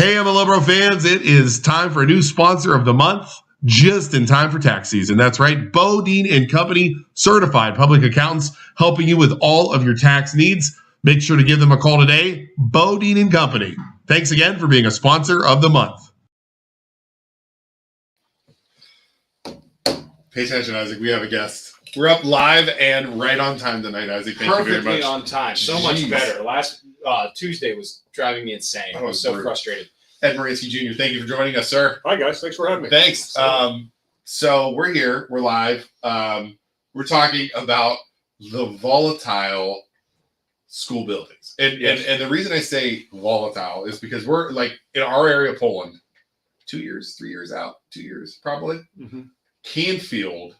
Hey, MLB fans, it is time for a new sponsor of the month, just in time for tax season. That's right, Bodine and Company, certified public accountants, helping you with all of your tax needs. Make sure to give them a call today, Bodine and Company. Thanks again for being a sponsor of the month. Pay attention, Isaac. We have a guest. We're up live and right on time tonight, Isaac. Thank you very much. Perfectly on time. So much better. Last Tuesday was driving me insane. I was so frustrated. Ed Muransky Jr., thank you for joining us, sir. Hi, guys. Thanks for having me. Thanks. So we're here. We're live. We're talking about the volatile school buildings. And the reason I say volatile is because we're like in our area of Poland, 2 years, 3 years out, 2 years probably. Mm-hmm. Canfield,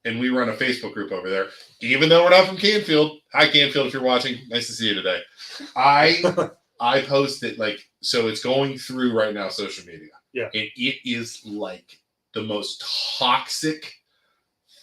and we run a Facebook group over there. Even though we're not from Canfield, hi Canfield, if you're watching, nice to see you today. I post it so it's going through right now social media. Yeah, and it is like the most toxic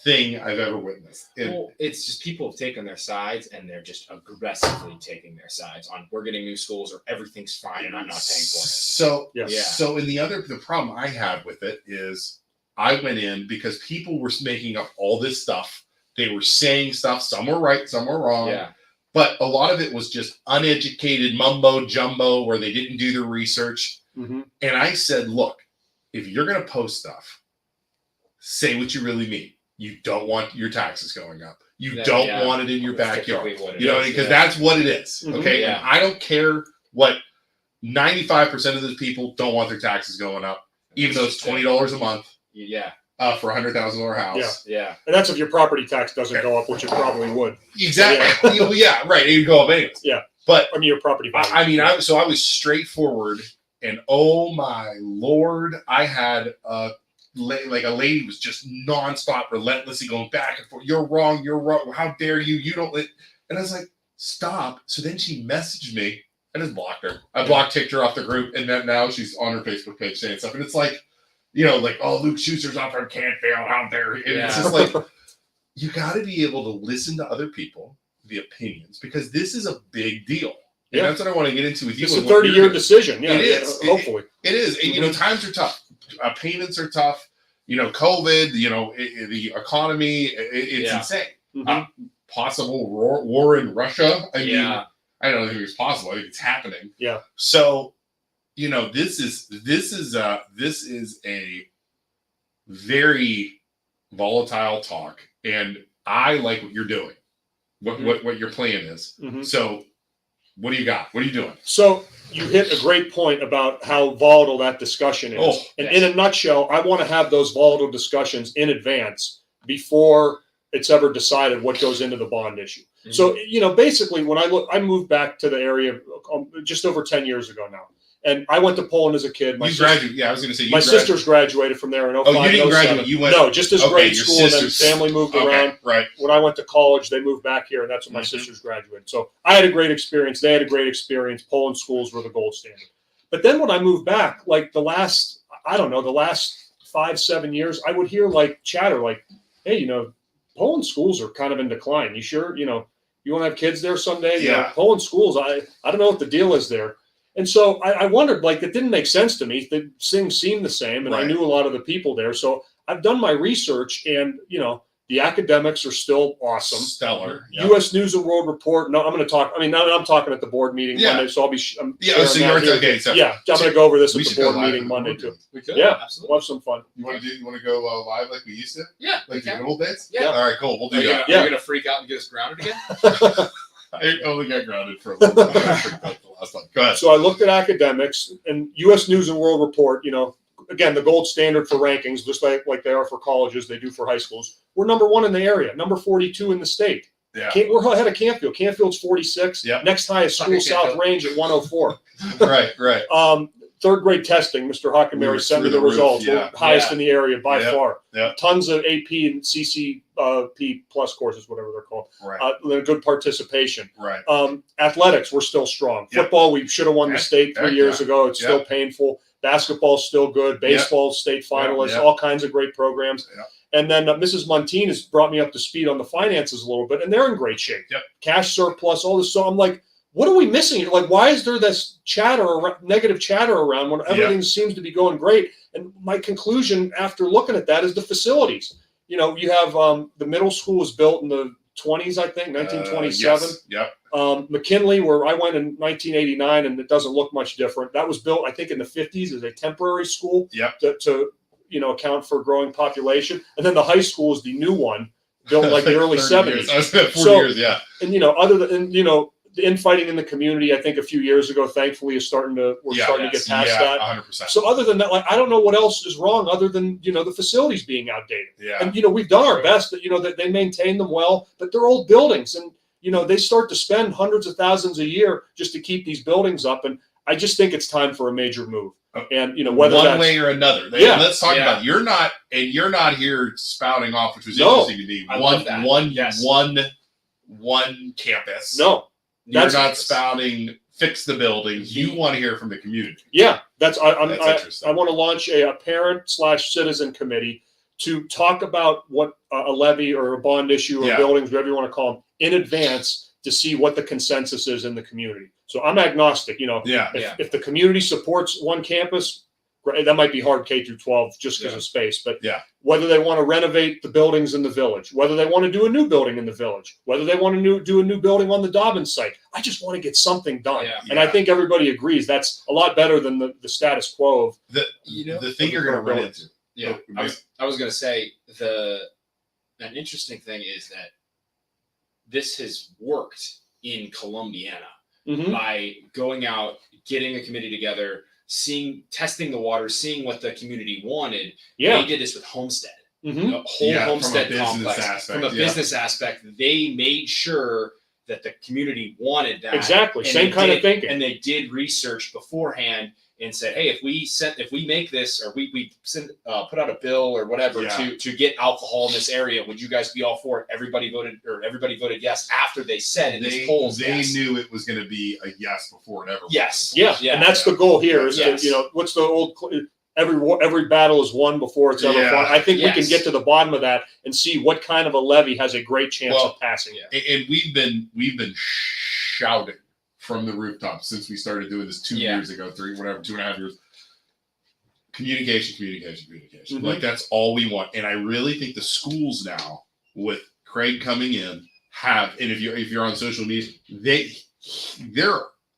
thing I've ever witnessed. Well, it's just people have taken their sides and they're just aggressively taking their sides on we're getting new schools or everything's fine and I'm not paying for it. So yeah. So the problem I had with it is I went in because people were making up all this stuff. They were saying stuff. Some were right, some were wrong. Yeah. But a lot of it was just uneducated mumbo jumbo where they didn't do the research. Mm-hmm. And I said, look, if you're going to post stuff, say what you really mean. You don't want your taxes going up. You don't want it in your backyard. You know, because that's what it is. Mm-hmm. Okay. Yeah. And I don't care what 95% of those people don't want their taxes going up, even though it's $20 a month. Yeah. For a $100,000 house. Yeah. And that's if your property tax doesn't go up, which it probably would. Exactly. Yeah, right. It would go up anyways. Yeah. But I mean, your property value. I was straightforward, and oh my Lord, I had a lady was just nonstop, relentlessly going back and forth. You're wrong. You're wrong. How dare you? You don't. And I was like, stop. So then she messaged me. I just blocked her. I kicked her off the group, and then now she's on her Facebook page saying stuff, and it's like. Oh, Luke Schuster's off on Canfield out there. And it's just like, you got to be able to listen to other people, the opinions, because this is a big deal. And that's what I want to get into with you. It's a 30-year decision. Yeah, it is. Hopefully. It is. Mm-hmm. And, times are tough. Payments are tough. COVID, the economy, it's insane. Mm-hmm. Possible war in Russia. I mean, I don't think it's possible. I think it's happening. Yeah. So, this is a very volatile talk, and I like what you're doing, what your plan is. Mm-hmm. So, what do you got? What are you doing? So you hit a great point about how volatile that discussion is. In a nutshell, I want to have those volatile discussions in advance before it's ever decided what goes into the bond issue. Mm-hmm. So, basically, when I moved back to the area just over 10 years ago now. And I went to Poland as a kid. You graduated. Yeah, I was going to say. My sisters graduated from there in 05. Oh, you didn't graduate. You went. No, just as grade school. And then family moved around. Right. When I went to college, they moved back here, and that's when my sisters graduated. So I had a great experience. They had a great experience. Poland schools were the gold standard. But then when I moved back, the last 5-7 years, I would hear chatter hey, Poland schools are kind of in decline. You sure? You want to have kids there someday? Yeah. Poland schools. I don't know what the deal is there. And so I wondered, it didn't make sense to me. The things seemed the same, and I knew a lot of the people there. So I've done my research, and, the academics are still awesome. Stellar. Yep. U.S. News and World Report. No, I'm going to talk. I'm talking at the board meeting Monday, so I'll be. So you're okay. So I'm going to go over this at the board meeting Monday too. We could. Yeah, absolutely. We'll have some fun. You want to go live like we used to? Yeah, like the good old days. Yeah. All right, cool. We'll do that. Are you gonna freak out and get us grounded again? I only got grounded for a little bit. I freaked out the last time. Go ahead. So I looked at academics and U.S. News and World Report. Again, the gold standard for rankings, just like they are for colleges, they do for high schools. We're number 1 in the area, number 42 in the state. Yeah. We're ahead of Canfield. Canfield's 46. Yep. Next highest school, South Range at 104. Right. Third grade testing, Mr. Hockenberry sent me the results. We're highest in the area by far. Yeah. Tons of AP and CCP plus courses, whatever they're called. Right. Good participation. Right. Athletics, we're still strong. Yep. Football, we should have won the state 3 years ago. It's still painful. Basketball's still good. Baseball, state finalists, all kinds of great programs. Yep. And then Mrs. Montine has brought me up to speed on the finances a little bit, and they're in great shape. Yep. Cash surplus, all this. So I'm like, what are we missing? Like, why is there this negative chatter around when everything seems to be going great? And my conclusion after looking at that is the facilities. You know, you have the middle school was built in the 20s, I think, 1927. Yep. McKinley, where I went in 1989, and it doesn't look much different. That was built, I think, in the 50s as a temporary school to account for growing population. And then the high school is the new one, built in like the early 70s. I spent 40 years, yeah. And, other than, the infighting in the community, I think a few years ago, thankfully, we're starting to get past that. 100%. So other than that, like, I don't know what else is wrong other than, the facilities being outdated. Yeah. And, we've done our best that, that they maintain them well, but they're old buildings, and, they start to spend hundreds of thousands a year just to keep these buildings up. And I just think it's time for a major move. And, whether one way or another. Let's talk about it. You're not here spouting off, which was interesting to me. One campus. No. You're not spouting fix the buildings. You want to hear from the community. Yeah, that's interesting. I want to launch a parent/citizen committee to talk about what a levy or a bond issue or buildings, whatever you want to call them, in advance to see what the consensus is in the community. So I'm agnostic. If the community supports one campus, that might be hard K through 12 just because of space. But whether they want to renovate the buildings in the village, whether they want to do a new building in the village, whether they want to do a new building on the Dobbins site, I just want to get something done. And I think everybody agrees that's a lot better than the status quo of the thing you're going to run into. Yeah, I was going to say an interesting thing is that this has worked in Columbiana by going out, getting a committee together, testing the water, seeing what the community wanted. They did this with Homestead, the whole Homestead complex. From a business aspect, they made sure that the community wanted that. Exactly, same kind of thinking. And they did research beforehand and said, hey, if we make this, or we put out a bill or whatever to get alcohol in this area, would you guys be all for it? Everybody voted yes after they said in these polls. They knew it was going to be a yes before it ever. Yes. And that's the goal here. Is that, what's the old every battle is won before it's ever won. I think we can get to the bottom of that and see what kind of a levy has a great chance of passing. And we've been shouting from the rooftops since we started doing this 2 years ago, 2.5 years. Communication. Like, that's all we want. And I really think the schools now, with Craig coming in, and if you're on social media,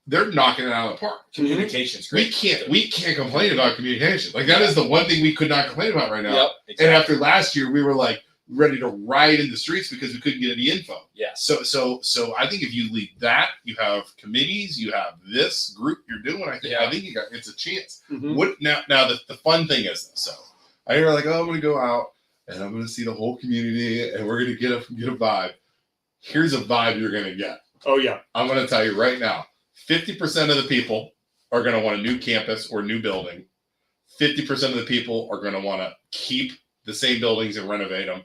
they're knocking it out of the park. Communication's great. We can't complain about communication. Like, that is the one thing we could not complain about right now. Yep, exactly. And after last year, we were like ready to riot in the streets because we couldn't get any info. So I think if you lead that, you have committees, you have this group you're doing. I think it's a chance. What now? The fun thing is this. So you're like, I'm going to go out and I'm going to see the whole community and we're going to get a vibe. Here's a vibe you're going to get. Oh yeah, I'm going to tell you right now. 50% of the people are going to want a new campus or new building. 50% of the people are going to want to keep the same buildings and renovate them.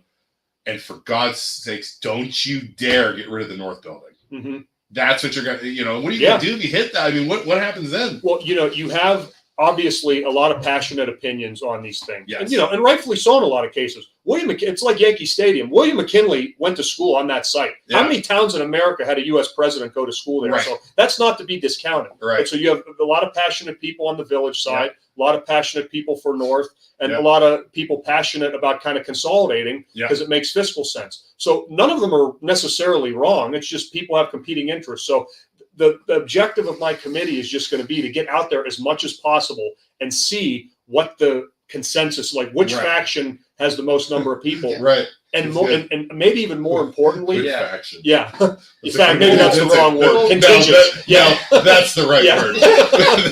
And for God's sakes, don't you dare get rid of the North Building. That's what you're going to, what are you going to do if you hit that? I mean, what happens then? Well, you have obviously a lot of passionate opinions on these things. Yes. And, and rightfully so in a lot of cases. It's like Yankee Stadium. William McKinley went to school on that site. Yeah. How many towns in America had a U.S. president go to school there? Right. So that's not to be discounted. Right. And so you have a lot of passionate people on the village side, a lot of passionate people for North, and a lot of people passionate about kind of consolidating because it makes fiscal sense. So none of them are necessarily wrong. It's just people have competing interests. So the objective of my committee is just going to be to get out there as much as possible and see what the consensus, like which faction has the most number of people, and more, and maybe even more importantly, faction. In fact, maybe that's the wrong word. Contingent. That's the right word.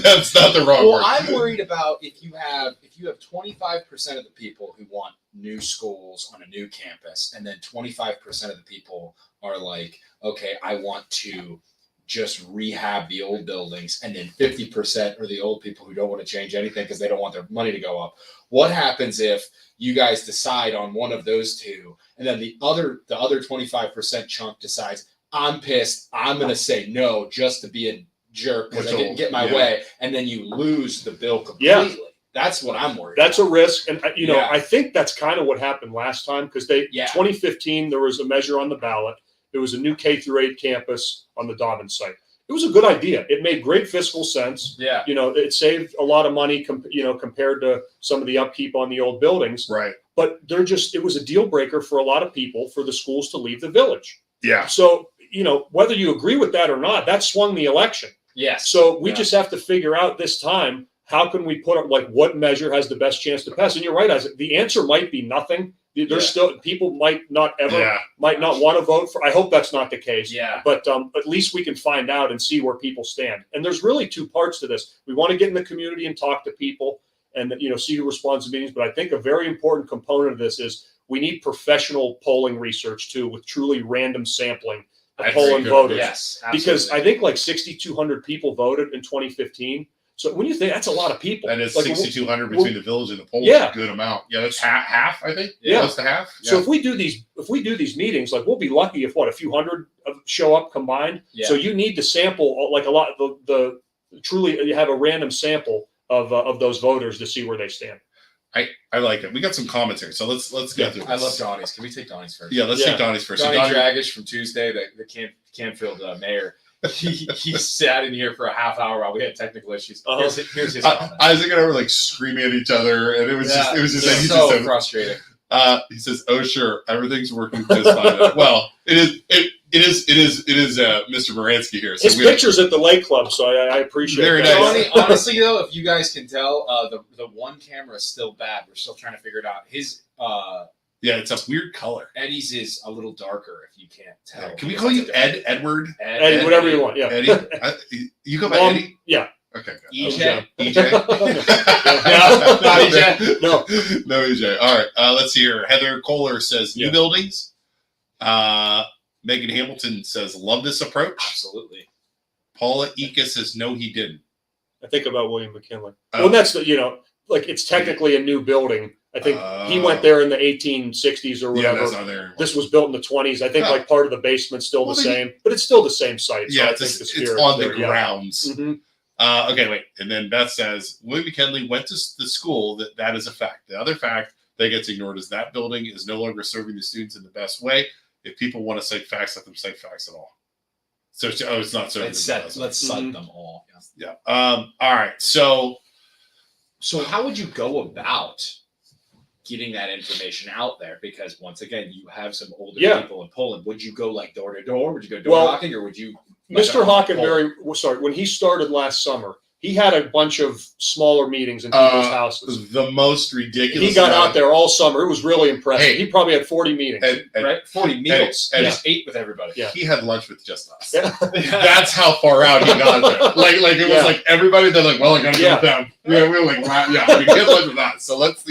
That's not the wrong word. Well, I'm worried about if you have 25% of the people who want new schools on a new campus, and then 25% of the people are like, okay, I want to just rehab the old buildings, and then 50% are the old people who don't want to change anything because they don't want their money to go up. What happens if you guys decide on one of those two, and then the other 25% chunk decides, I'm pissed, I'm going to say no just to be a jerk because I didn't get my way, and then you lose the bill completely. That's what I'm worried That's about. a risk. And, I think that's kind of what happened last time because 2015, there was a measure on the ballot. There was a new K-8 campus on the Dobbins site. it was a good idea. It made great fiscal sense. Yeah. It saved a lot of money, compared to some of the upkeep on the old buildings. Right. But it was a deal breaker for a lot of people for the schools to leave the village. Yeah. So, whether you agree with that or not, that swung the election. Yes. So we just have to figure out this time, how can we put up, what measure has the best chance to pass? And you're right, Isaac, the answer might be nothing. There's still, people might not want to vote for. I hope that's not the case. Yeah. But at least we can find out and see where people stand. And there's really two parts to this. We want to get in the community and talk to people and, see who responds to meetings. But I think a very important component of this is we need professional polling research too, with truly random sampling of polling voters. Yes, absolutely. Because I think 6,200 people voted in 2015. So when you think that's a lot of people, and it's 6,200 between the village and the polls, yeah, a good amount. Yeah, that's half, I think. Yeah, close to half. Yeah. So if we do these meetings, we'll be lucky if a few hundred show up combined. Yeah. So you need to sample a lot. The truly, you have a random sample of those voters to see where they stand. I like it. We got some comments here, so let's get through this. I love Donnie's. Can we take Donnie's first? Yeah, let's take Donnie's first. Donnie so Donnie Dragish from Tuesday, the Canfield mayor. He sat in here for a half hour while we had technical issues. Here's his comment. Isaac and I were screaming at each other, and it was just so frustrating. He says, "Oh sure, everything's working just fine." Well, it is Mr. Muransky here. So his picture's at the Lake Club, so I appreciate Very that. nice. Donnie, honestly though, if you guys can tell, the one camera is still bad. We're still trying to figure it out. His yeah, it's a weird color. Eddie's is a little darker, if you can't tell. Yeah. Can we call you Edward? Eddie, whatever you want. Yeah. Eddie. You go by Eddie? Yeah. Okay. EJ. EJ. Not EJ. No EJ. All right. Let's hear. Heather Kohler says new buildings. Megan Hamilton says love this approach. Absolutely. Paula Ika says no, he didn't. I think about William McKinley. Well, that's it's technically a new building. I think he went there in the 1860s or whatever. Yeah, that's not there. This was built in the 20s. I think part of the basement's still the same, but it's still the same site. So Yeah, I think it's on the there, grounds. Yeah. Mm-hmm. Okay, wait. And then Beth says William McKinley went to the school. That is a fact. The other fact that gets ignored is that building is no longer serving the students in the best way. If people want to cite facts, let them cite facts at all. So it's not serving. Let's cite them all. Yeah. All right. So how would you go about getting that information out there? Because once again, you have some older people in Poland. Would you go door to door? Would you go door knocking, or would you? Mr. Hockenberry, when he started last summer, he had a bunch of smaller meetings in people's houses. The most ridiculous. He got out there all summer. It was really impressive. He probably had 40 meetings. Right? 40 meals. And just ate with everybody. Yeah. He had lunch with just us. Yeah. That's how far out he got there. It was everybody. They're well, I got to go down. Yeah, we were wow, he had lunch with us. So let's,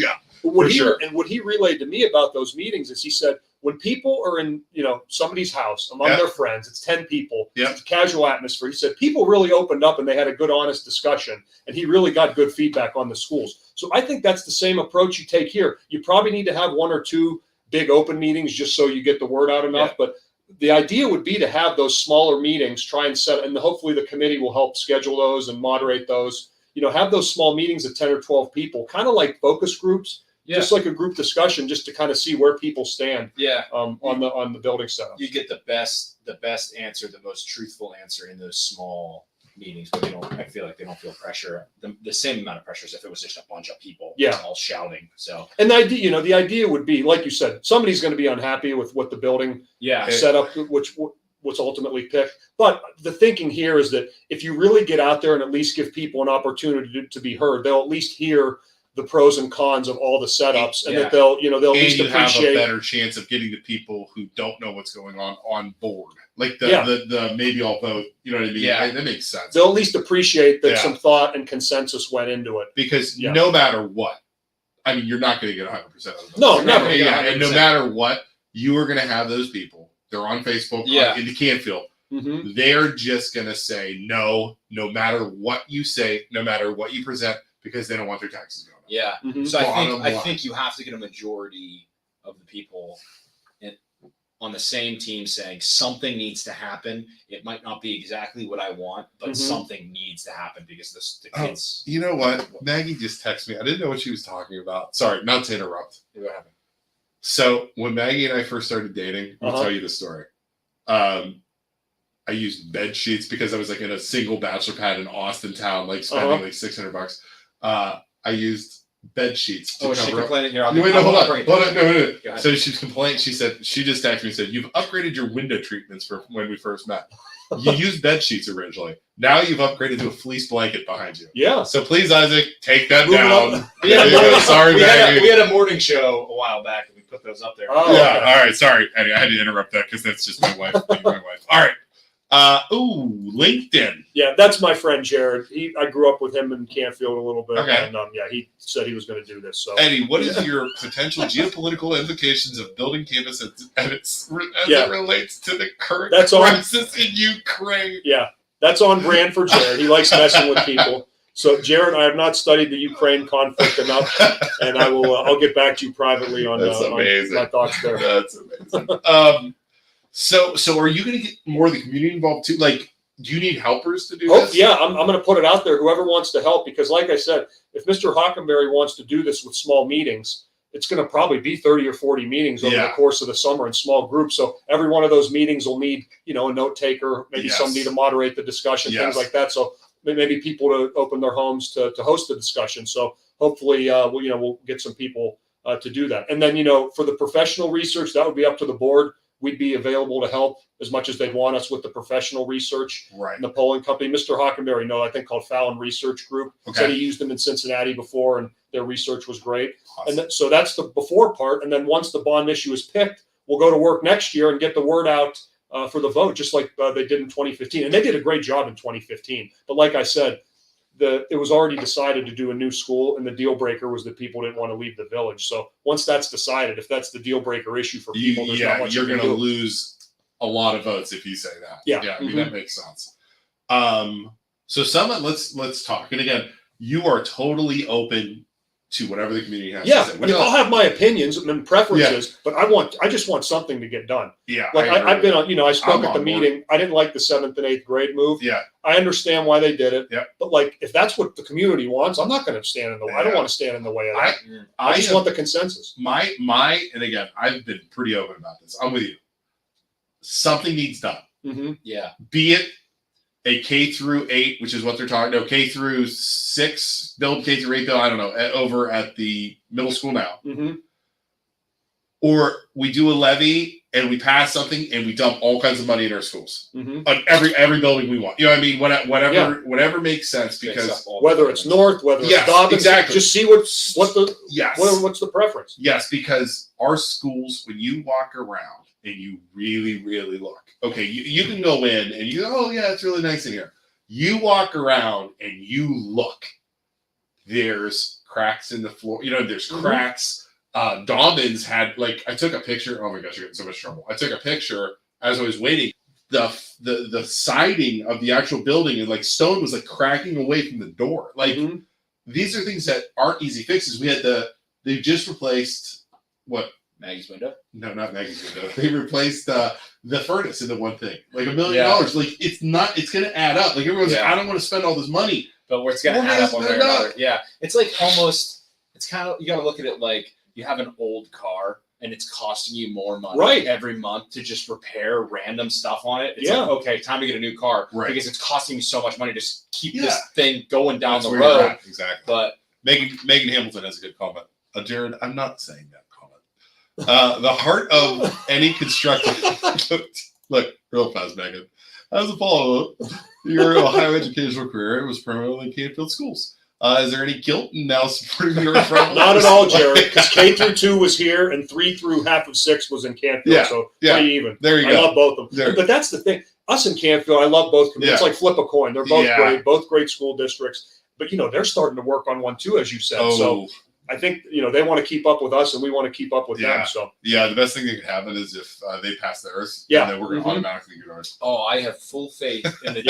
What he relayed to me about those meetings is he said, when people are in, somebody's house among their friends, it's 10 people, it's a casual atmosphere. He said people really opened up and they had a good, honest discussion, and he really got good feedback on the schools. So I think that's the same approach you take here. You probably need to have one or two big open meetings just so you get the word out enough. But the idea would be to have those smaller meetings, try and set, and hopefully the committee will help schedule those and moderate those. Have those small meetings of 10 or 12 people, kind of like focus groups. Just like a group discussion, just to kind of see where people stand. On the building setup. You get the best answer, the most truthful answer in those small meetings, but I feel like they don't feel pressure, the same amount of pressure as if it was just a bunch of people all shouting. So, and the idea would be, like you said, somebody's going to be unhappy with what the building setup, what's ultimately picked. But the thinking here is that if you really get out there and at least give people an opportunity to be heard, they'll at least hear the pros and cons of all the setups, and that they'll at least appreciate. Have a better chance of getting the people who don't know what's going on board. The maybe I'll vote. You know what I mean? Yeah, that makes sense. They'll at least appreciate that some thought and consensus went into it. Because no matter what, I mean, you're not going to get 100% of them. No, never. And no matter what, you are going to have those people. They're on Facebook in the Canfield. Mm-hmm. They're just going to say no matter what you say, no matter what you present, because they don't want their taxes going up. Yeah. Mm-hmm. So I think you have to get a majority of the people on the same team saying something needs to happen. It might not be exactly what I want, but something needs to happen because the kids. You know what? Maggie just texted me. I didn't know what she was talking about. Sorry, not to interrupt. What happened? So when Maggie and I first started dating, I'll tell you the story. I I used bed sheets because I was like in a single bachelor pad in Austin town, like spending like $600. I used bed sheets to Oh, she cover up. complaining here. No, wait, no, hold on. Hold No. So she's complaining. She said, she just texted me and said, you've upgraded your window treatments for when we first met. You used bed sheets originally. Now you've upgraded to a fleece blanket behind you. Yeah. So please, Isaac, take that Move it down. up. We had a morning show a while back and we put those up there. Oh, Yeah. okay. All right. Sorry. I had to interrupt that because that's just my wife. Being my wife. All right. LinkedIn. Yeah, that's my friend Jared. I grew up with him in Canfield a little bit, Okay. and he said he was going to do this. So Eddie, what is your potential geopolitical implications of building campus as it relates to the current crisis in Ukraine? Yeah, that's on brand for Jared. He likes messing with people. So, Jared, I have not studied the Ukraine conflict enough, and I'll get back to you privately on, on my thoughts there. That's amazing. So are you going to get more of the community involved too? Like, do you need helpers to do this? Yeah, I'm going to put it out there. Whoever wants to help, because like I said, if Mr. Hockenberry wants to do this with small meetings, it's going to probably be 30 or 40 meetings over the course of the summer in small groups. So every one of those meetings will need, a note taker, maybe somebody to moderate the discussion, things like that. So maybe people to open their homes to host the discussion. So hopefully, we'll get some people to do that. And then, for the professional research, that would be up to the board. We'd be available to help as much as they'd want us with the professional research. Right. And the polling company, Mr. Hockenberry, I think called Fallon Research Group. Okay. Said he used them in Cincinnati before, and their research was great. Awesome. And so that's the before part. And then once the bond issue is picked, we'll go to work next year and get the word out for the vote, just like they did in 2015. And they did a great job in 2015. But like I said, it was already decided to do a new school, and the deal breaker was that people didn't want to leave the village. So once that's decided, if that's the deal breaker issue for people, there's not much you're going to do. lose a lot of votes if you say that. Yeah. I mean, that makes sense. So Summit, let's talk. And again, you are totally open to whatever the community has to say. I'll have my opinions and preferences, but I just want something to get done. Yeah. Like I've been on, I spoke at the meeting. I didn't like the 7th and 8th grade move. Yeah. I understand why they did it. Yeah. But like, if that's what the community wants, I'm not going to stand in the way. I don't want to stand in the way of that. I just want the consensus. And again, I've been pretty open about this. I'm with you. Something needs done. Mm-hmm. Yeah. Be it a K through 8, which is what they're talking. No, K through 6, build K through 8, though, I don't know, over at the middle school now. Mm-hmm. Or we do a levy and we pass something and we dump all kinds of money in our schools. Mm-hmm. On every building we want. You know what I mean? Whatever makes sense, because whether it's north, whether it's Dobbins, exactly. Just see what's the preference. Yes, because our schools, when you walk around and you really, really look, okay, you can go in and you go, oh yeah, it's really nice in here. You walk around and you look, there's cracks in the floor. There's cracks. Dobbins had, I took a picture. Oh my gosh, you're getting so much trouble. I took a picture as I was waiting. The siding of the actual building and stone was cracking away from the door. These are things that aren't easy fixes. They just replaced what? Maggie's window? No, not Maggie's window. They replaced the furnace in the one thing. $1 million. It's going to add up. Everyone's I don't want to spend all this money. But it's going to add up one way or another. Yeah. It's almost, it's kind of, you got to look at it like you have an old car and it's costing you more money every month to just repair random stuff on it. It's okay, time to get a new car. Right. Because it's costing you so much money to just keep this thing going down the road. You're at. Exactly. But Megan Hamilton has a good comment. Jared, I'm not saying that comment. The heart of any constructive look, real fast, Megan. As a follow-up, your Ohio educational career was primarily in Canfield schools. Is there any guilt in now supporting your friend? Not at all, Jared, because K through 2 was here and 3 through half of 6 was in Canfield. So pretty even. There you go. I love both of them. But that's the thing. Us in Canfield, I love both communities. It's like flip a coin. They're both great school districts. But, they're starting to work on one too, as you said. Oh. So I think, they want to keep up with us and we want to keep up with them. So the best thing that could happen is if they pass theirs, and then we're going to automatically get ours. Oh, I have full faith in the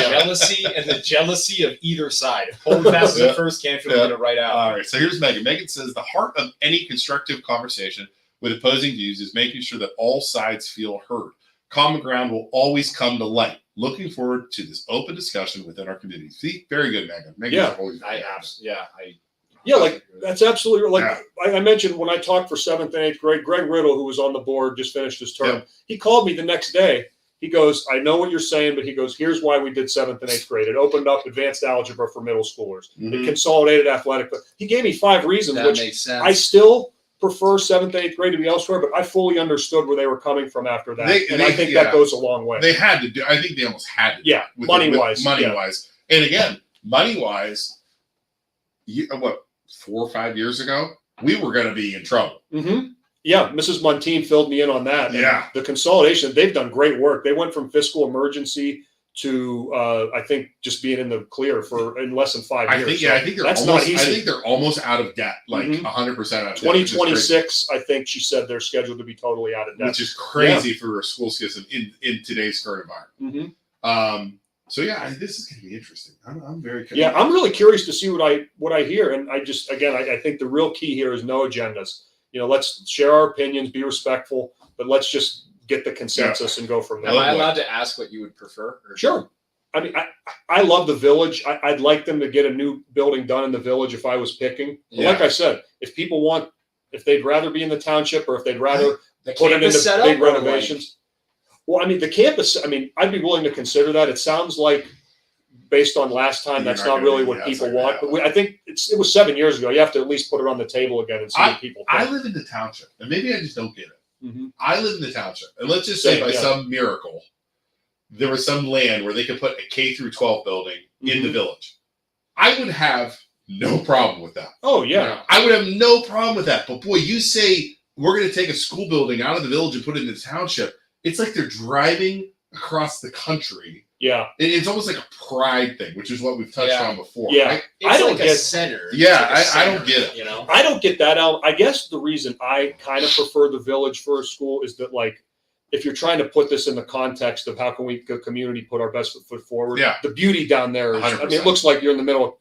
jealousy of either side. Hold fast to the first, Canfield get it right out. All right, so here's Megan. Megan says the heart of any constructive conversation with opposing views is making sure that all sides feel heard. Common ground will always come to light. Looking forward to this open discussion within our community. See, very good, Megan. That's absolutely I mentioned when I talked for 7th and 8th grade, Greg Riddle, who was on the board, just finished his term. He called me the next day He goes, I know what you're saying, but he goes, here's why we did 7th and 8th grade. It opened up advanced algebra for middle schoolers. It consolidated athletic. But he gave me 5 reasons, That which makes sense. I still prefer 7th and 8th grade to be elsewhere, but I fully understood where they were coming from after that. I think that goes a long way. They had to do. I think they almost had to. Yeah, money-wise. Money-wise. And again, money-wise, what, 4 or 5 years ago, we were going to be in trouble. Mm-hmm. Yeah, Mrs. Montine filled me in on that. Yeah. And the consolidation, they've done great work. They went from fiscal emergency to, I think, just being in the clear in less than 5 years. I think they're that's almost, not easy. I think they're almost out of debt, like 100% out of debt. 2026, I think she said they're scheduled to be totally out of debt. Which is crazy for a school system in today's current environment. So yeah, this is going to be interesting. I'm very curious. Yeah, I'm really curious to see what I hear, and I think the real key here is no agendas. Let's share our opinions, be respectful, but let's just get the consensus and go from there. Am I allowed to ask what you would prefer? Sure. I mean, I love the village. I'd like them to get a new building done in the village if I was picking. But like I said, if they'd rather be in the township or if they'd rather put it into big renovations. Well, I mean, the campus, I'd be willing to consider that. It sounds like, based on last time, that's not really what people want. But I think it was 7 years ago. You have to at least put it on the table again and see what people think. I live in the township, and maybe I just don't get it. I live in the township, and let's just say by some miracle, there was some land where they could put a K through 12 building in the village. I would have no problem with that. Oh, yeah. I would have no problem with that. But boy, you say we're going to take a school building out of the village and put it in the township. It's like they're driving across the country. Yeah. It's almost like a pride thing, which is what we've touched on before. Yeah. I don't get center. Yeah, I don't get it. I don't get that out. I guess the reason I kind of prefer the village for a school is that, like, if you're trying to put this in the context of how can we, the community, put our best foot forward, the beauty down there is, 100%. it looks like you're in the middle of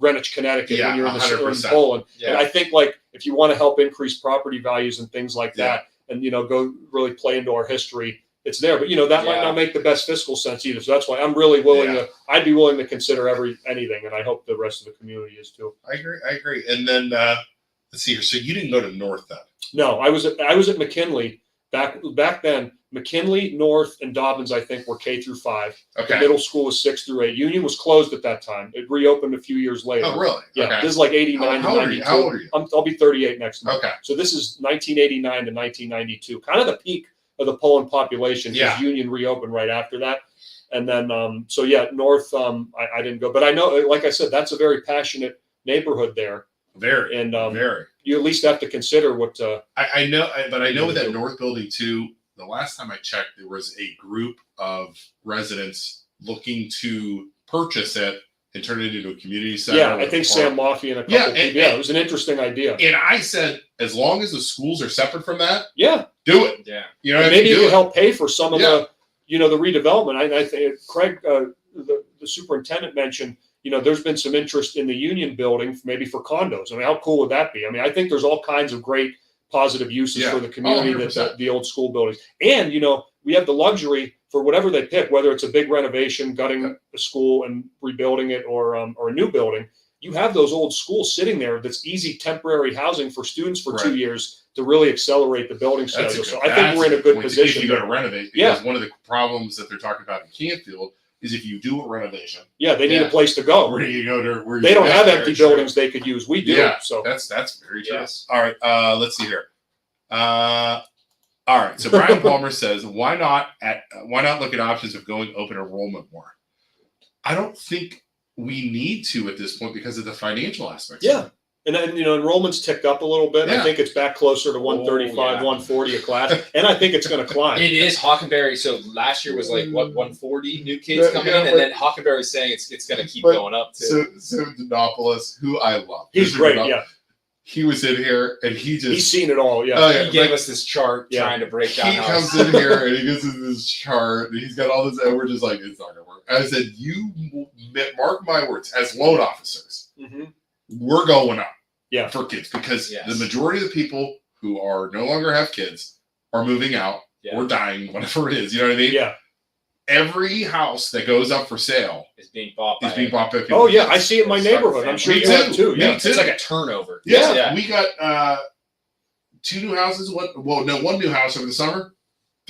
Greenwich, Connecticut when you're in Poland. And I think, like, if you want to help increase property values and things like that, and, go really play into our history, it's there. But, that might not make the best fiscal sense either. So that's why I'm really willing I'd be willing to consider anything. And I hope the rest of the community is too. I agree. And then, let's see here. So you didn't go to North then? No, I was at McKinley. Back then, McKinley, North, and Dobbins, I think, were K through 5. Okay. The middle school was 6 through 8. Union was closed at that time. It reopened a few years later. Oh, really? Yeah. Okay. This is like 89 to 92. How old are you? I'll be 38 next month. Okay. So this is 1989 to 1992, kind of the peak of the Poland population. Yeah. Union reopened right after that. And then, North, I didn't go. But I know, like I said, that's a very passionate neighborhood there. Very. And very. You at least have to consider what. I know, but I know with that North building too. The last time I checked, there was a group of residents looking to purchase it and turn it into a community center. Yeah, I think Sam Moffey and a couple people. Yeah, it was an interesting idea. And I said, as long as the schools are separate from that, do it. Yeah, maybe you can help pay for some of the, the redevelopment. I think Craig, the superintendent, mentioned. There's been some interest in the Union building, maybe for condos. I mean, how cool would that be? I mean, I think there's all kinds of great positive uses for the community, that the old school buildings. And, we have the luxury for whatever they pick, whether it's a big renovation, gutting a school and rebuilding it, or a new building. You have those old schools sitting there that's easy temporary housing for students for 2 years to really accelerate the building schedule. So I think we're in a good position. If you're going to renovate, because one of the problems that they're talking about in Canfield is if you do a renovation. Yeah, they need a place to go. Where do you go to? They don't have empty buildings they could use. We do. Yeah, so that's very true. Yes. All right, let's see here. All right, so Brian Palmer says, why not look at options of going open enrollment more? I don't think we need to at this point because of the financial aspects. Yeah. And then, enrollment's ticked up a little bit. Yeah. I think it's back closer to 135, 140 a class. And I think it's going to climb. It is. Hockenberry. So last year was 140 new kids coming in. And then Hockenberry's saying it's going to keep going up too. So Donopoulos, who I love. He's great, yeah. He was in here and he's seen it all, yeah. He gave us this chart trying to break down. He comes in here and he gives us this chart and he's got all this, and we're just like, it's not going to work. I said, you mark my words, as loan officers, we're going up for kids because the majority of the people who are no longer have kids are moving out or dying, whatever it is. You know what I mean? Yeah. Every house that goes up for sale is being bought by people. Oh, yeah. I see it in my neighborhood. I'm sure you have too. Yeah. It's like a turnover. Yeah. We got 2 new houses. One new house over the summer.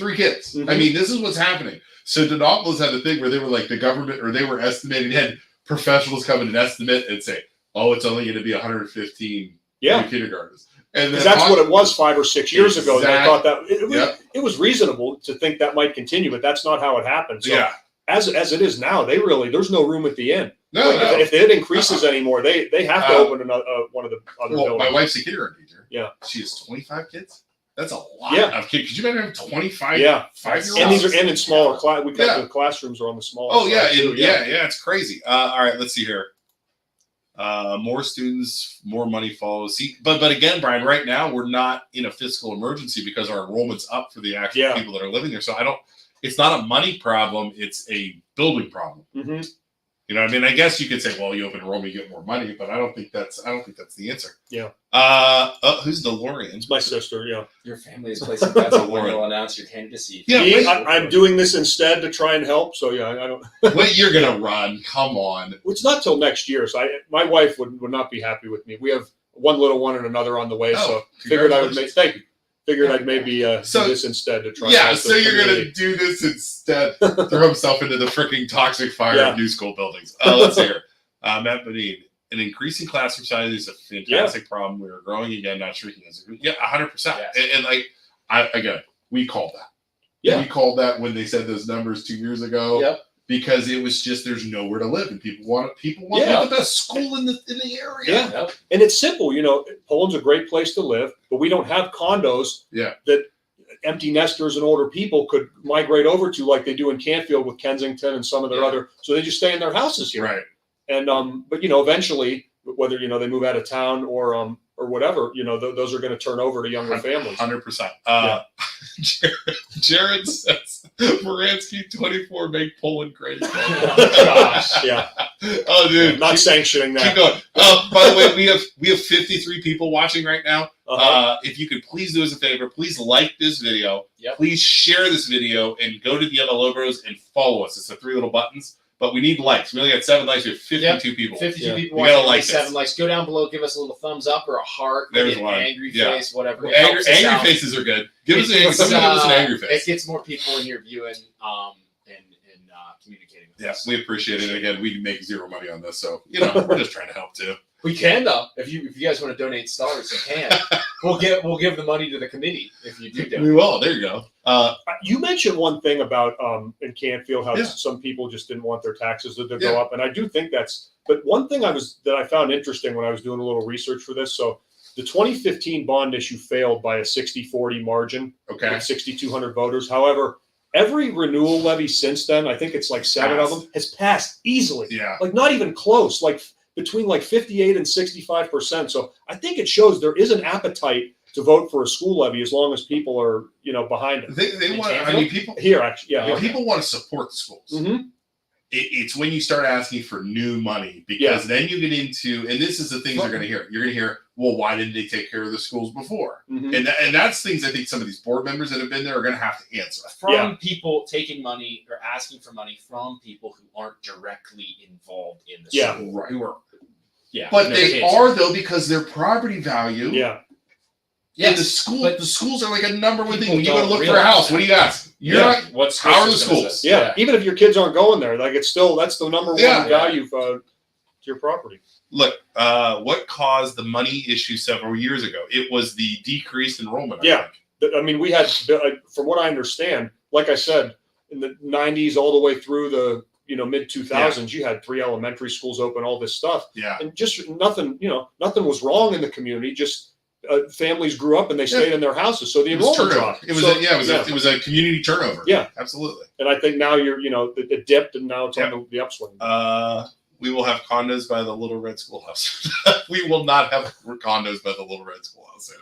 3 kids. Mhm. I mean, this is what's happening. So Denapolis had a thing where they were like the government, or they were estimating, had professionals come in and estimate and say, "Oh, it's only going to be 115 Yeah. new kindergartens." And Because then that's what it was 5 or 6 years ago. And I thought that it was reasonable to think that might continue, but that's not how it happened. So as it is now, there's no room at the inn. No, If it increases anymore, they have to open another one of the other buildings. My wife's a kindergarten teacher. Yeah. She has 25 kids. That's a lot of kids. Could you imagine having 25 5-year-olds? And these are in smaller class. We've got the classrooms are on the smaller. Oh yeah, side too, it's crazy. All right, let's see here. More students, more money follows. See, but again, Brian, right now we're not in a fiscal emergency because our enrollment's up for the actual people that are living there. So it's not a money problem; it's a building problem. Mm-hmm. You know what I mean? I guess you could say, well, you open enrollment, you get more money, but I don't think that's the answer. Yeah. Who's DeLorean? It's my sister. Yeah. Your family is placing bets on when you'll announce your candidacy. Yeah. I'm doing this instead to try and help. So yeah, I don't. Wait, you're gonna run? Come on. It's not till next year. So my wife would not be happy with me. We have one little one and another on the way. So figured I would make. Thank you. Figured I'd maybe do this instead to try. Yeah, so you're going to do this instead. Throw himself into the freaking toxic fire of new school buildings. Let's hear. Matt Bodine, an increasing classroom size is a fantastic problem. We are growing again, not shrinking. 100%. Yes. And we called that. Yeah. We called that when they said those numbers 2 years ago. Yep. Because it was just there's nowhere to live, and people want the best school in the area. Yeah, yep. And it's simple. Poland's a great place to live, but we don't have condos that empty nesters and older people could migrate over to, like they do in Canfield with Kensington and some of their other. So they just stay in their houses here, right? And but eventually, whether they move out of town or whatever, those are going to turn over to younger families. 100%. Jared says Muransky 24 make Poland great. Gosh, yeah. Oh, dude, not sanctioning that. Keep going. By the way, we have 53 people watching right now. If you could please do us a favor, please like this video. Yep. Please share this video and go to the other logos and follow us. It's the 3 little buttons. But we need likes. We only got 7 likes. We have 52 people. 52 people. We gotta like 7 likes. Go down below. Give us a little thumbs up or a heart. There's an one. Angry face, whatever. Angry faces are good. Give us an angry face. It gets more people in here viewing and communicating with us. We appreciate it. Again, we make 0 money on this, so we're just trying to help too. We can though. If you guys want to donate stars, you can. We'll give the money to the committee if you do donate. We will. There you go. You mentioned one thing about in Canfield how some people just didn't want their taxes to go up, and I do think that's. But one thing that I found interesting when I was doing a little research for this, so the 2015 bond issue failed by a 60-40 margin. Okay. With 6,200 voters. However, every renewal levy since then, I think it's like 7 of them, has passed easily. Yeah. Like not even close. Like between like 58 and 65%. So I think it shows there is an appetite to vote for a school levy as long as people are, behind it. They want. I mean, people here actually, people want to support the schools. Mm-hmm. It's when you start asking for new money because then you get into, and this is the things you're going to hear. You're going to hear, well, why didn't they take care of the schools before? Mm-hmm. And that's things I think some of these board members that have been there are going to have to answer. From people taking money or asking for money from people who aren't directly involved in the school. Right. Who are, but they are though because their property value. Yeah. Yeah, the schools are like a number one thing. When you go to look for a house, what do you got? How are the schools? Yeah. Even if your kids aren't going there, like that's the number one value to your property. Look, what caused the money issue several years ago? It was the decreased enrollment. I mean, we had, from what I understand, like I said, in the 90s all the way through the mid 2000s, you had 3 elementary schools open, all this stuff. Yeah, and just nothing was wrong in the community. Just families grew up and they stayed in their houses, so the enrollment dropped. It was a community turnover. Yeah, absolutely. And I think now it dipped, and now it's on the upswing. We will have condos by the Little Red Schoolhouse. We will not have condos by the Little Red Schoolhouse soon.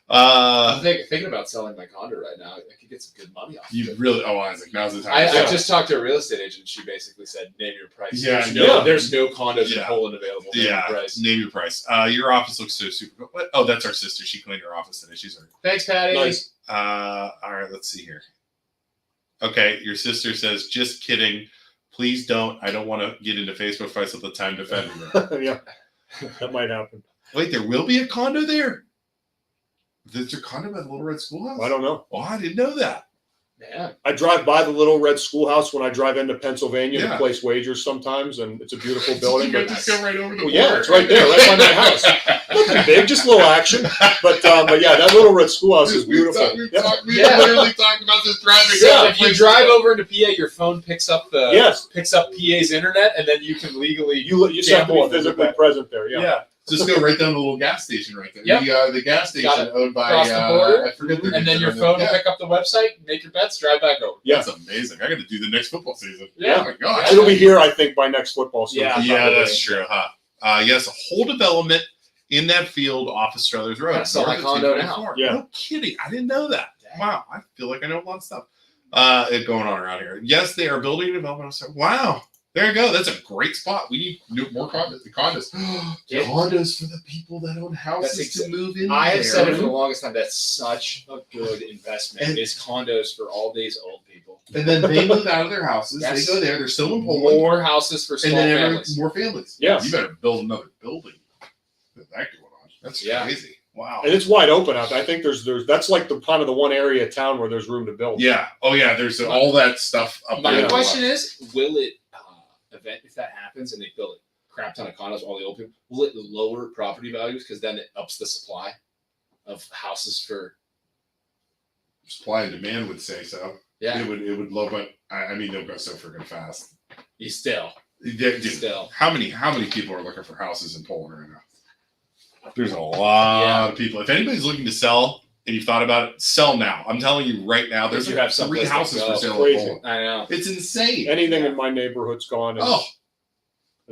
I'm thinking about selling my condo right now. I could get some good money off it. You really? Oh, Isaac, now's the time. I just talked to a real estate agent. She basically said, "Name your price." Yeah, there's no condos in Poland available. Name your price. Name your price. Your office looks so super. What? Oh, that's our sister. She cleaned her office today. She's our. Thanks, Patty. Nice. All right, let's see here. Okay, your sister says, "Just kidding. Please don't. I don't want to get into Facebook fights at the time defending her." Yeah, that might happen. Wait, there will be a condo there? Is there a condo by the Little Red Schoolhouse? I don't know. Oh, I didn't know that. Yeah. I drive by the little red schoolhouse when I drive into Pennsylvania Yeah. to place wagers sometimes, and it's a beautiful building. You But just go right over the yeah, border. it's right there, right by my house. Nothing big, just a little action. But yeah, that little red schoolhouse is beautiful. We Yep. literally talked about this driving. So if you drive over into PA, your phone picks up Yes. PA's internet, and then you can legally You just have to gamble be on physically it. present there. Yeah. Yeah. Just go right down to the little gas station right there. Yep. The gas station Got it. owned by Across the border, I forget the And then your name. phone will Yeah. pick up the website, make your bets, drive back over. Yeah. That's amazing. I got to do the next football season. Yeah. Oh my gosh. It'll be here, I think, by next football season. Yeah. Yeah, probably. that's true, huh? Yes, a whole development in that field off of Struthers Road. That's my north of condo 224. now. Yeah. No kidding. I didn't know that. Dang. Wow. I feel like I know a lot of stuff going on around here. Yes, they are building a development. I was like, wow. There you go. That's a great spot. We need more condos. Yeah. Condos for the people that own houses to move in. I have there. said it for the longest time. That's such a good investment. And- is condos for all these old people. And then they move out of their houses. Yes. They go there. They're still in Poland. More houses for And small then families. more families. Yeah. You better build another building. With that going on. That's Yeah. crazy. Wow. And it's wide open out there. I think there's that's like the kind of the one area of town where there's room to build. Yeah. Oh, yeah. There's all that stuff up My there. question is, will it if that happens and they build a crap ton of condos, all the old people, will it lower property values because then it ups the supply of houses for Supply and demand would say so. yeah. It would low, but I mean they'll go so freaking fast. You still. Dude, Still. how many people are looking for houses in Poland right now? There's a lot of people. If anybody's looking to sell and you've thought about it, sell now. I'm telling you right now, there's You like have 3 someplace to houses go. for sale Crazy. in Poland. I know. It's insane. Anything in my neighborhood's gone in Oh,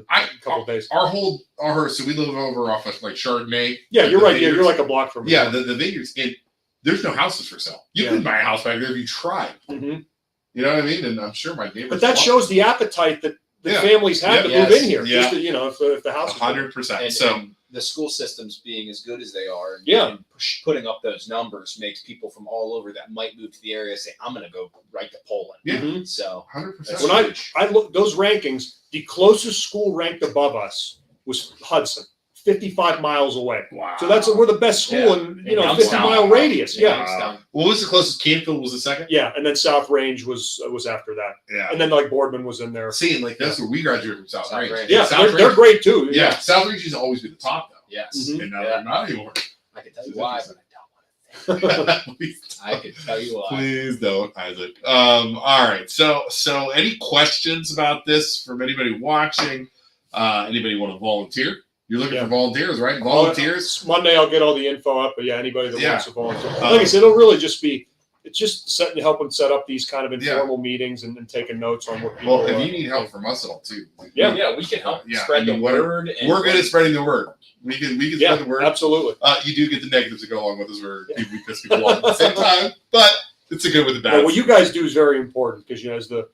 a couple days. so we live over off of like Chardonnay. Yeah, you're The right. Yeah, you're vineyards. like a block from me. Yeah, the vineyards. And there's no houses for sale. You Yeah. can buy a house back there if you tried. Mhm. You know what I mean? And I'm sure my neighbors. But that shows the appetite that the Yeah. families have to Yes. move in here. Yeah. Just to, if the house is 100%. And, So and the school systems being as good as they are, and, Yeah. and putting up those numbers makes people from all over that might move to the area say, "I'm going to go right to Poland." Yeah. Mhm. So 100%. that's When huge. I look those rankings, the closest school ranked above us was Hudson, 55 miles away. Wow. So we're the best school Yeah. in In 50-mile Youngstown. radius. Yeah. Youngstown. What was the closest? Canfield was the second. Yeah, and then South Range was after that, Yeah. and then like Boardman was in there. Seeing like that's where we graduated from South South Range. Range. Yeah, South they're Range. great too. Yeah, South Range used to always be the top though, Yes, Mhm. and now Yeah. they're not anymore. I can tell you why, but I don't want to. Please, I can tell you why. please don't, Isaac. All right. So any questions about this from anybody watching? Anybody want to volunteer? You're looking Yeah. for volunteers, right? Volunteers. Monday I'll get all the info up, but yeah, anybody that Yeah. wants to volunteer. Like I said, it'll really just be it's just helping set up these kind of informal meetings and taking notes on what people. Well, if you need help from us at all too, Yeah. Yeah, we can help Yeah, spread I mean, the we're- word. And we're good at spreading the word. We can yeah, spread the word. absolutely. You do get the negatives to go along with us, where we piss people off at the same time, but it's a good with the bad. Yeah, what you guys do is very important because as the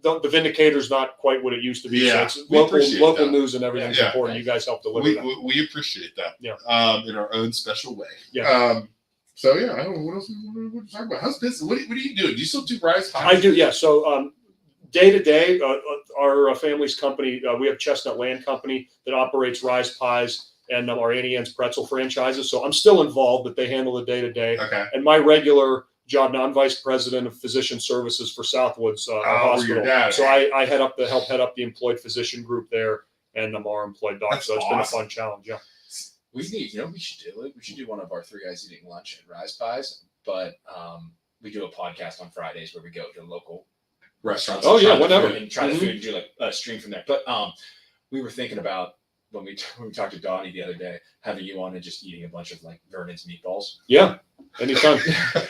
Vindicator's not quite what it used to be. Yeah, so it's we local appreciate local that. news and everything's Yeah. important. You guys help deliver that. we appreciate that. Yeah. In our own special way. Yeah. So yeah, I don't know what else we want to talk about. How's business? What are you doing? Do you still do Rise Pie? I do, yeah. So day to day, our family's company, we have Chestnut Land Company that operates Rise Pies and our Annie Ann's Pretzel franchises. So I'm still involved, but they handle the day to day. Okay. And my regular job now, I'm vice president of physician services for Southwoods our where hospital. your dad is. So I help head up the employed physician group there, and I'm our employed doc. That's so it's awesome. been a fun challenge. Yeah. we need, we should do it. We should do one of our 3 guys eating lunch at Rise Pies, but we do a podcast on Fridays where we go to local restaurants. Oh, and yeah, try the whatever. food and try the Mhm. food and do like a stream from there. But we were thinking about when we talked to Donnie the other day, having you on and just eating a bunch of like Vernon's meatballs. Yeah. Anytime.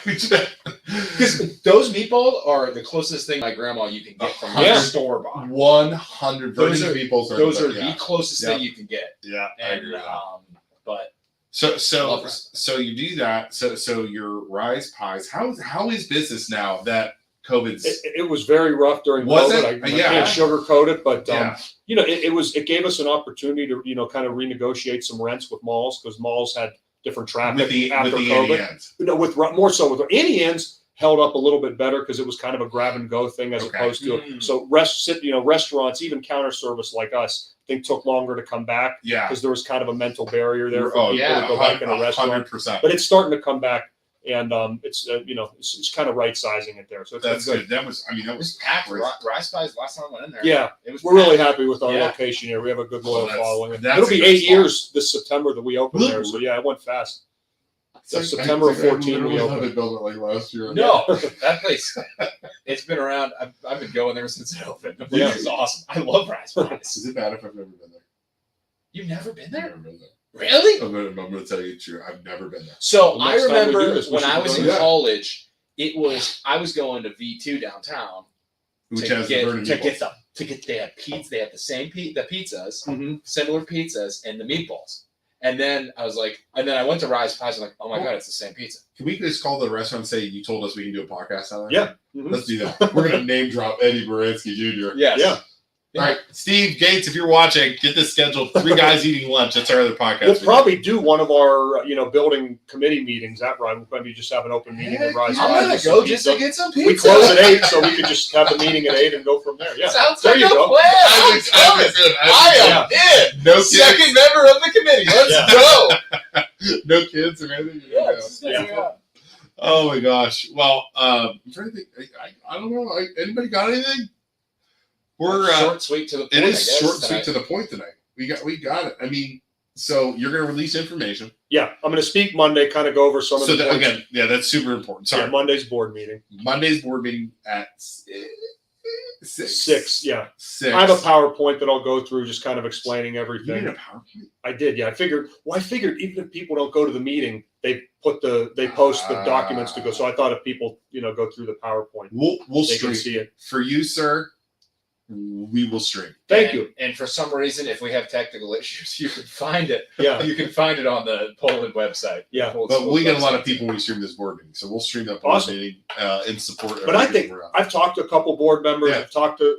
Because those meatballs are the closest thing my grandma you can get from Yeah. the store bought. 100. Those are- people. Those are yeah. the closest Yeah. thing you can get. Yeah, I And agree with that. but So Love so you do that. So your Rise Pies. How is business now that COVID's? It was very rough during Was COVID. it? I Yeah. can't sugarcoat it, but Yeah. it gave us an opportunity to kind of renegotiate some rents with malls because malls had different traffic with the after Annie COVID. Ann's. No, more so with Annie Ann's held up a little bit better because it was kind of a grab and go thing as Okay. opposed to Mm. so restaurants, even counter service like us, I think took longer to come back Yeah. because there was kind of a mental barrier there for Oh people yeah. to go back in a restaurant. 100%. But it's starting to come back and it's it's kind of right sizing it there. So it's That's been good. That was packed. great. Rice Pies last time I went in there. Yeah, it was. we're really packed. happy with our Yeah. location here. We have a good loyal Well, following. that's It'll be a good 8 spot. years this September that we opened there. So yeah, it went fast. So September of 14 we opened. They built it like last year. No, that place. It's been around. I've been going there since it opened. The place is awesome. I love Rice Pies. Is it bad if I've never been there? You've never been I've there? never been there. Really? I'm gonna tell you the truth. I've never been there. So Well, I next time we do remember this, we when should I was go in there. college, I was going to V2 downtown Which to has get the burning meatballs. they had pizza. They had the same the pizzas, Mm-hmm. similar pizzas, and the meatballs. And then I was like, and then I went to Rice Pies. I'm like, oh my god, it's the same pizza. Can we just call the restaurant and say you told us we can do a podcast out there? Yeah. Mm-hmm. Let's do that. We're gonna name drop Eddie Muransky Jr. Yes. Yeah. All right, Steve Gates, if you're watching, get this scheduled. 3 guys eating lunch. That's our other podcast. We'll probably do one of our building committee meetings at Rye. We'll maybe just have an open meeting at Rise. I'm gonna go just to get some pizza. We close at 8, so we could just have the meeting at 8 and go from there. Yeah. Sounds There like you a go. plan. I am in. No Second member of the committee. Let's go. No kids or anything. Yeah. Oh my gosh. Well, I'm trying to think. I don't know. Anybody got anything? We're short, sweet to the point. it I is guess, short, tonight. sweet to the point tonight. We got it. I mean, so you're going to release information. Yeah, I'm going to speak Monday, kind of go over some of So the that, points. again, yeah, that's super important. Yeah, Sorry, Monday's board meeting. Monday's board meeting at 6. 6, yeah. 6. I have a PowerPoint that I'll go through, just kind of explaining You everything. need a PowerPoint. I did, yeah. I figured even if people don't go to the meeting, they post the documents to go. So I thought if people, go through the PowerPoint, We'll they stream can see it. for you, sir. We will stream. Thank you. And for some reason, if we have technical issues, you can find it. Yeah, You can find it on the Poland website. yeah. But we get a lot of people when we stream this board meeting, so we'll stream that board Awesome. meeting in support. Of But I everything think we're on. I've talked to a couple board members. Yeah. I've talked to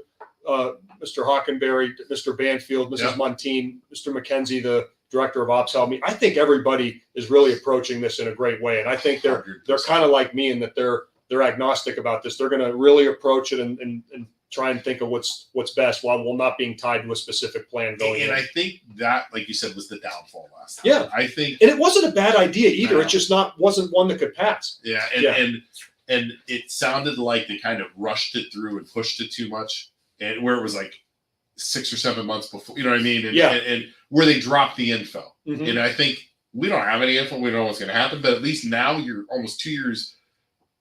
Mr. Hockenberry, Mr. Banfield, Mrs. Yeah. Montine, Mr. McKenzie, the director of ops. Help me. I think everybody is really approaching this in a great way, and I think they're 100%. kind of like me in that they're agnostic about this. They're going to really approach it and try and think of what's best while not being tied to a specific plan going And in. I think that, like you said, was the downfall last time. Yeah. I think. And it wasn't a bad idea either. No. It just wasn't one that could pass. Yeah, and it sounded like they kind of rushed it through and pushed it too much, and where it was like 6 or 7 months before, you know what I mean? And, Yeah. and where they dropped the info. Mhm. And I think we don't have any info. We don't know what's going to happen, but at least now you're almost 2 years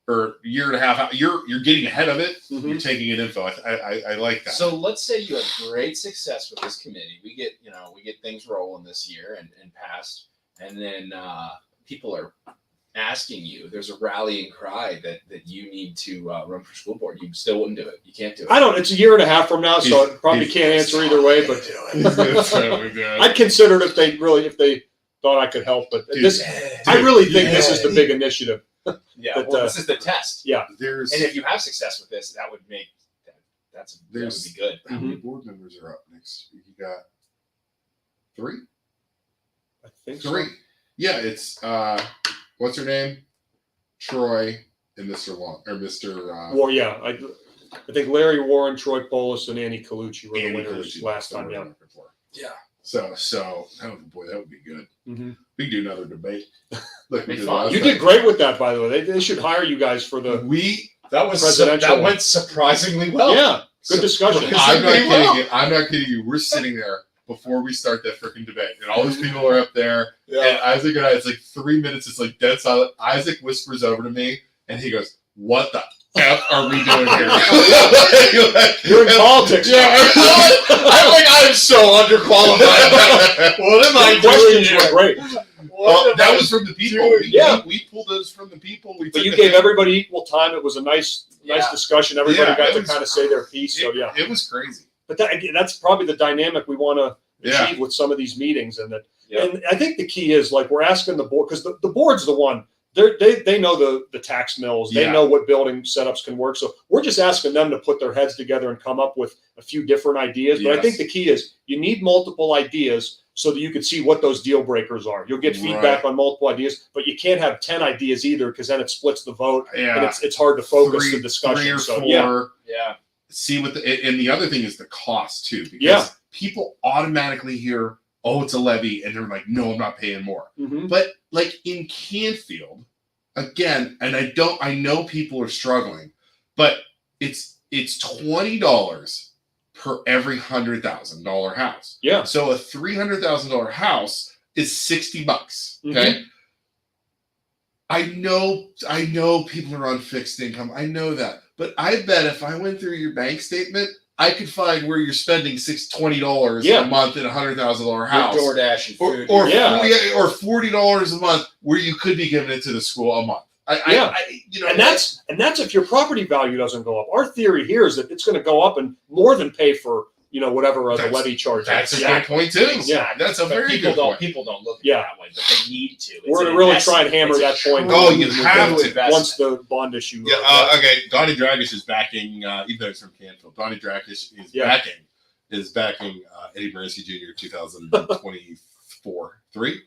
or year and a half out. You're getting ahead of it. Mhm. You're taking in info. I like that. So let's say you have great success with this committee. We get things rolling this year and past, and then people are asking you. There's a rallying cry that you need to run for school board. You still wouldn't do it. You can't do it. I don't. It's a year and a half from now, so I probably He's- can't answer either way. But He's gonna totally do it. I'd consider it if they thought I could help. But Dude, this, I really think yeah. this is the big initiative. Yeah, But, well, this is the test. Yeah, There's And if you have success with this, that would make that would There's- be good. how many board members are up next? You got 3. I think 3. so. Yeah, it's what's her name? Troy and Mr. Long or Mr. Well, yeah, I think Larry Warren, Troy Polis, and Annie Colucci were the Andy winners Colucci. last That's time. what Yeah. we're looking for. Yeah. So boy, that would be good. Mhm. We could do another debate. Like we Be did fun. last You time. did great with that, by the way. They should hire you guys for the. That was Presidential that one. went surprisingly well. Yeah, good discussion. I'm not Pretty well. kidding you. I'm not kidding you. We're sitting there before we start that freaking debate, and all these people are up there. And Isaac and I, it's like 3 minutes. It's like dead silent. Isaac whispers over to me, and he goes, "What the F are we doing here?" You're in politics. Yeah, I'm so underqualified. What am I The questions doing were here? great. Well, that was from the people. Yeah. We pulled those from the people. We But took you the- gave everybody equal time. It was a nice Yeah. discussion. Everybody Yeah, got it to was- kind of say their piece. So yeah, It was crazy. but that's probably the dynamic we want to Yeah. achieve with some of these meetings. And that, Yeah. and I think the key is like we're asking the board because the board's the one. They know the tax mills. They Yeah. know what building setups can work. So we're just asking them to put their heads together and come up with a few different ideas. But I Yes. think the key is you need multiple ideas so that you can see what those deal breakers are. You'll get feedback on multiple ideas, but you can't have 10 ideas either because then it splits the vote and Yeah. it's hard to focus the 3 discussion. or So 4. yeah, Yeah. See what and the other thing is the cost too, because Yeah. people automatically hear, "Oh, it's a levy," and they're like, "No, I'm not paying more." Mhm. But like in Canfield, again, and I know people are struggling, but it's $20 per every $100,000 house. Yeah. So a $300,000 house is $60. Okay. Mhm. I know people are on fixed income. I know that. But I bet if I went through your bank statement, I could find where you're spending $20 a month in a $100,000 house. With DoorDash and food. Or $40 a month where you could be giving it to the school a month. And that's if your property value doesn't go up. Our theory here is that it's going to go up and more than pay for whatever the levy charge. That's a good point too. Yeah, that's a very good point. People don't look at it that way, but they need to. We're going to really try and hammer that point. Oh, you have to once the bond issue. Okay. Donnie Dragish is backing, even though it's from Canfield. Donnie Dragish is backing Eddie Muransky Jr. 2024. Three.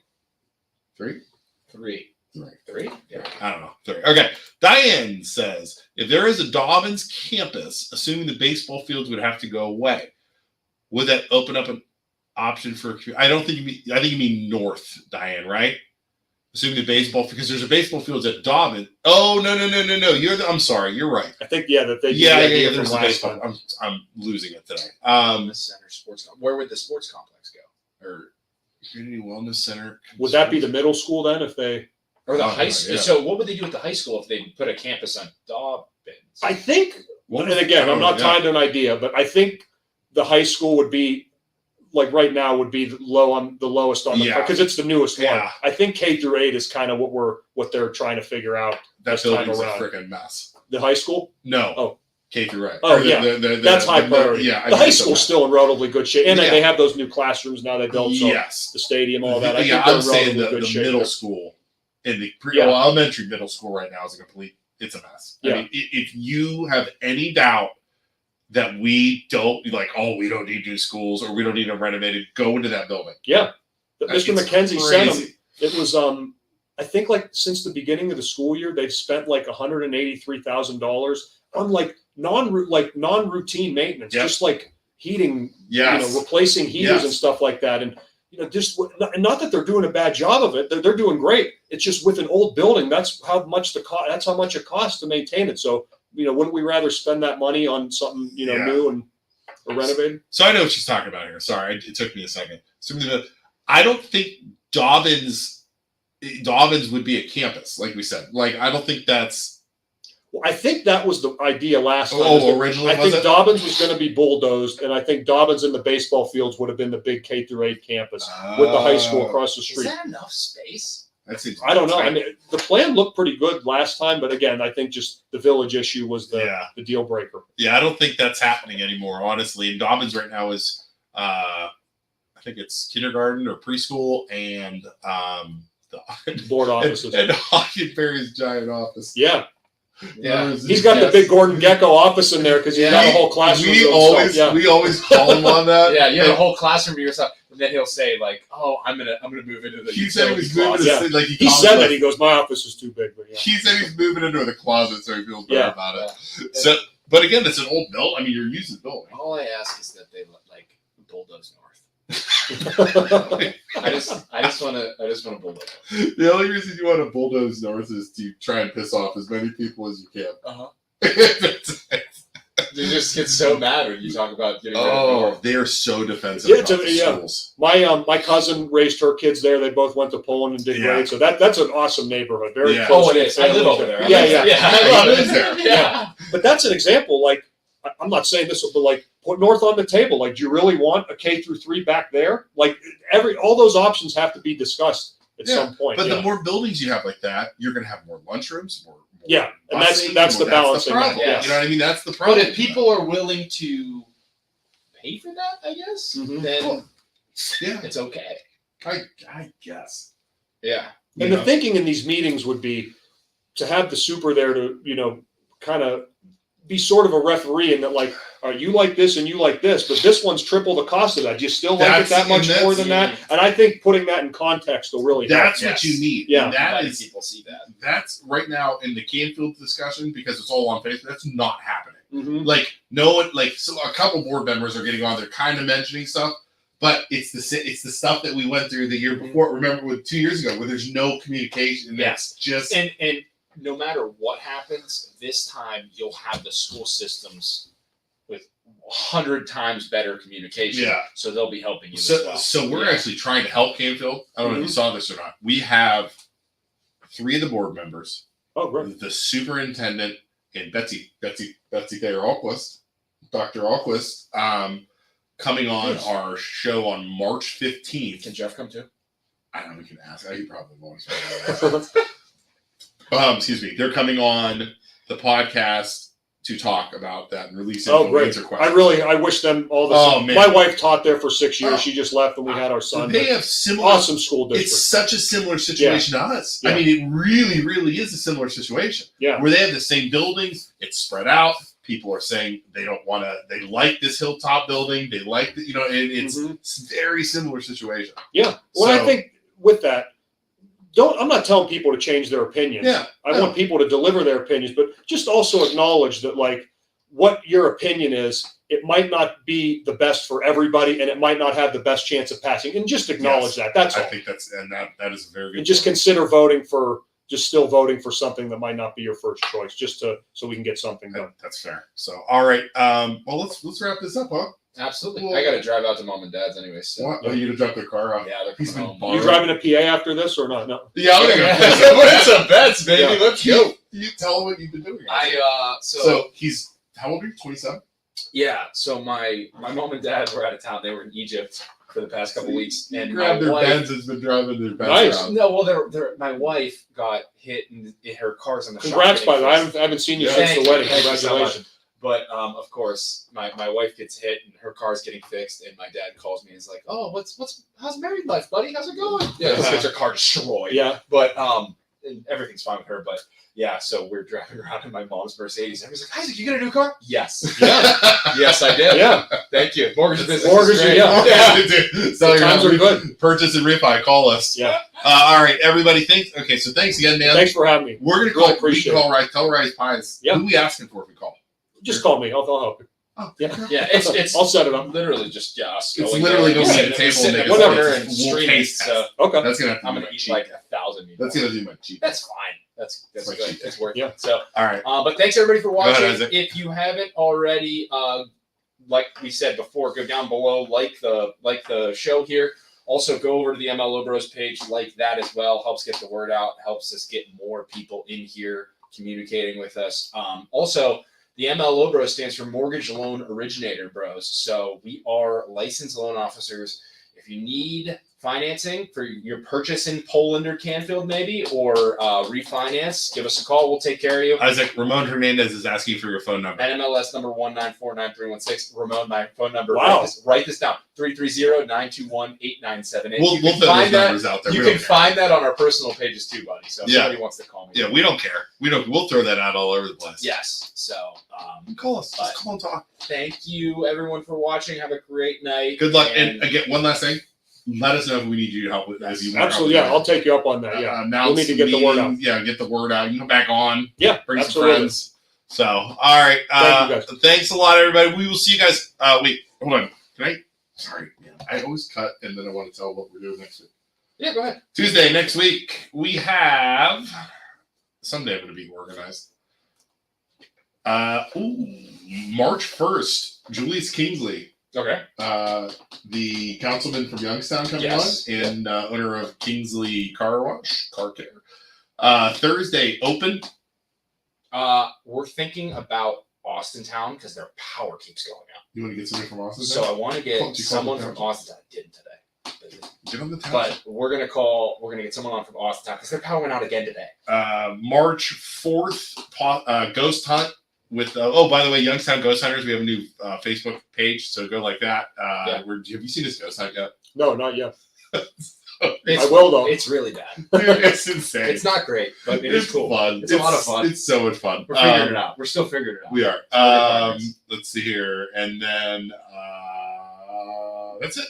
Yeah. I don't know. 3. Okay. Diane says, if there is a Dobbins campus, assuming the baseball fields would have to go away, would that open up an option for? I think you mean north, Diane, right? Assuming the baseball, because there's a baseball fields at Dobbins. Oh no! I'm sorry. You're right. I think that they there's a baseball. I'm losing it today. The center sports. Where would the sports complex go? Or community wellness center. Would that be the middle school then? If they or the high school? Yeah. So what would they do at the high school if they put a campus on Dobbins? I think. And again, I'm not tied to an idea, but I think the high school would be like right now would be the lowest on the because it's the newest one. I think K through 8 is kind of what they're trying to figure out. That building's a freaking mess. The high school? No. Oh. K through 8. Oh, that's high priority. The high school's still in relatively good shape. And they have those new classrooms now they built. So the stadium, all that. I'm saying the middle school and the elementary middle school right now is it's a mess. I mean, if you have any doubt that we don't we don't need new schools or we don't need them renovated, go into that building. Yeah. Mr. McKenzie said it was I think since the beginning of the school year they've spent $183,000 on non-routine maintenance, just heating, replacing heaters and stuff like that. And just not that they're doing a bad job of it, they're doing great. It's just with an old building, that's how much it costs to maintain it. So wouldn't we rather spend that money on something, new and or renovated? So I know what she's talking about here. Sorry, it took me a second. I don't think Dobbins would be a campus, like we said. I don't think that's. Well, I think that was the idea last time. Originally, I think Dobbins was going to be bulldozed, and I think Dobbins and the baseball fields would have been the big K through 8 campus with the high school across the street. Is that enough space? I don't know. I mean, the plan looked pretty good last time, but again, I think just the village issue was the deal breaker. Yeah, I don't think that's happening anymore, honestly. And Dobbins right now is, I think it's kindergarten or preschool and the board offices and Hockenberry's giant office. Yeah. He's got the big Gordon Gecko office in there because he's got a whole classroom. We always call him on that. Yeah, you have a whole classroom to yourself. And then he'll say I'm gonna move into the. He said he was moving. He said that he goes, my office is too big. But he said he's moving into the closet, so he feels better about it. So, but again, it's an old building. I mean, you're using the building. All I ask is that they bulldoze north. I just want to bulldoze. The only reason you want to bulldoze north is to try and piss off as many people as you can. They just get so mad when you talk about getting rid of north. They are so defensive about the schools. My cousin raised her kids there. They both went to Poland and did great. So that's an awesome neighborhood. Very close. Oh, it is. I live over there. I love it there. Yeah. But that's an example. I'm not saying this, but put north on the table. Do you really want a K through 3 back there? All those options have to be discussed at some point. But the more buildings you have like that, you're going to have more lunchrooms, more and that's the balancing. You know what I mean? That's the problem. But if people are willing to pay for that, I guess, then it's okay. I guess. Yeah. And the thinking in these meetings would be to have the super there to, kind of be sort of a referee and that you like this and you like this, but this one's triple the cost of that. Do you still like it that much more than that? And I think putting that in context will really help. That's what you need. Yeah. And that is, people see that. That's right now in the Canfield discussion because it's all on Facebook. That's not happening. Mm-hmm. No one, so a couple board members are getting on there kind of mentioning stuff, but it's the stuff that we went through the year before. Remember 2 years ago where there's no communication. And it's just. And no matter what happens, this time you'll have the school systems with 100 times better communication. Yeah. So they'll be helping you So, as well. so we're actually trying to help Canfield. I don't know if you saw this or not. We have 3 of the board members, the superintendent, and Betsy Thayer Alquist, Dr. Alquist, coming on our show on March 15th. Can Jeff come too? I don't know. We can ask. He probably won't. Excuse me. They're coming on the podcast to talk about that and release great. I wish them all the Oh, man. My wife taught there for 6 years. She just left when we had our son. They have similar awesome school district. It's such a similar situation to us. Yeah. I mean, it really, really is a similar situation. Yeah. Where they have the same buildings, it's spread out. People are saying they don't want to. They like this hilltop building. They like the, it's a very similar situation. Yeah. Well, I think with that, I'm not telling people to change their opinions. Yeah. I want people to deliver their opinions, but just also acknowledge that, like, what your opinion is, it might not be the best for everybody, and it might not have the best chance of passing. And just acknowledge that. That's all. I think that is a very good. And just consider still voting for something that might not be your first choice, so we can get something done. That's fair. So, all right. Well, let's wrap this up, huh? Absolutely. I got to drive out to mom and dad's anyway. So. What? Oh, you gonna drop their car off? Yeah, they're coming home. You driving a PA after this or not? No. Yeah, I'm gonna Put some bets, baby. Yeah. Let's go. You tell them what you've been doing. So he's how old are you? 27. Yeah. So my mom and dad were out of town. They were in Egypt for the past couple weeks, and grabbed my their wife Benz has been driving their Benz Nice. around. No, well, my wife got hit and her car's in the Congrats, shop. by the way. I haven't seen you since the wedding. Congratulations. But of course, my wife gets hit and her car's getting fixed, and my dad calls me and is like, "Oh, how's married life, buddy? How's it going?" Yeah, because her car destroyed. Yeah, but and everything's fine with her. But yeah, so we're driving around in my mom's Mercedes, and everybody's like, "Isaac, you got a new car?" Yes. Yeah. Yes, I did. Yeah. Thank you. Mortgage business. Mortgage, is great. yeah. So times are good. Purchase and refi. Call us. Yeah. All right, everybody. So thanks again, man. Thanks for having me. We're gonna tell Rice Pies. Yeah. Who are we asking for if we call? Just call me. I'll help you. Oh, yeah. Yeah, it's I'll set it up. Literally just us. It's literally going to be at a table and whatever and we'll stream it. taste So Okay. that's gonna. I'm gonna eat like 1,000. That's gonna do my cheap. That's fine. That's my good. cheap. It's worth Yeah. it. So all right. but thanks everybody for ahead, watching. Isaac. If you haven't already, like we said before, go down below, like the show here. Also, go over to the MLO Bros page, like that as well. Helps get the word out. Helps us get more people in here communicating with us. Also, the MLO Bros stands for Mortgage Loan Originator Bros. So we are licensed loan officers. If you need financing for your purchase in Poland or Canfield, maybe, or refinance, give us a call. We'll take care of you. Isaac, Ramon Hernandez is asking for your phone number. NMLS number 1949316. Ramon, my phone number. Wow. Write this down. 330-921-8978. We'll put those numbers out there. You can find that on our personal pages too, buddy. So if somebody wants to call me. Yeah, we don't care. We'll throw that out all over the place. Yes. So call us. Just call and talk. Thank you everyone for watching. Have a great night. Good luck. And again, one last thing. Let us know if we need you to help with this. Absolutely, yeah. I'll take you up on that. Yeah, we'll need to get the word out. Yeah, get the word out. You can come back on. Yeah, bring absolutely. some friends. So, all right. Thank you guys. Thanks a lot, everybody. We will see you guys. Wait, hold on. Can I? Sorry, man. I always cut, and then I want to tell what we're doing next week. Yeah, go ahead. Tuesday next week we have. Someday I'm going to be organized. March 1st, Julius Kingsley. Okay. The councilman from Youngstown coming on, and owner of Kingsley Car Care. Thursday, open. We're thinking about Austintown because their power keeps going out. You want to get somebody from Austin? So I want to get someone from Austintown. I didn't today. Get on the town. But we're gonna get someone on from Austintown because their power went out again today. March 4th, Ghost Hunt. With by the way, Youngstown Ghost Hunters, we have a new Facebook page, so go like that. Have you seen this ghost hunt yet? No, not yet. I It's, will though. It's really bad. Dude, it's insane. It's not great, but it's cool. Fun. It's a lot of fun. It's so much fun. We're figuring it out. We're still figuring it out. We are. Let's see here, and then that's it.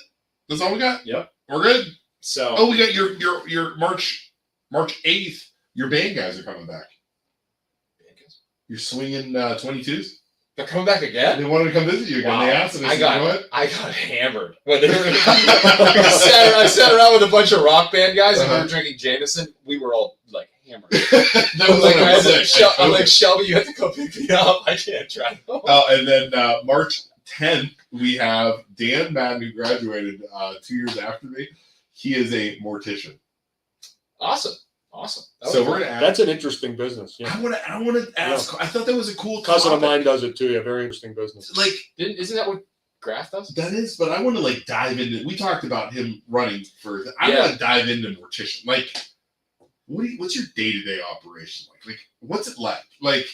That's all we got. Yep, we're good. So we got your March 8th. Your band guys are coming back. You're swinging 22s? They're coming back again? They wanted to come visit you again. Wow. They asked, and I said, you know what? I got hammered. When they were, I sat around with a bunch of rock band guys, and we were drinking Jameson. We were all like camera. That was like I'm like, Shelby, you have to go pick me up. I can't drive home. And then March 10th, we have Dan Madden, who graduated 2 years after me. He is a mortician. Awesome. So we're gonna. That's an interesting business. Yeah. I want to ask. Yeah. I thought that was a cool cousin topic. of mine does it too. Yeah, very interesting business. Like, isn't that what Graf does? That is, but I want to like dive into. We talked about him running for. I want to dive into mortician. Like, what's your day-to-day operation like? Like, what's it like? Like,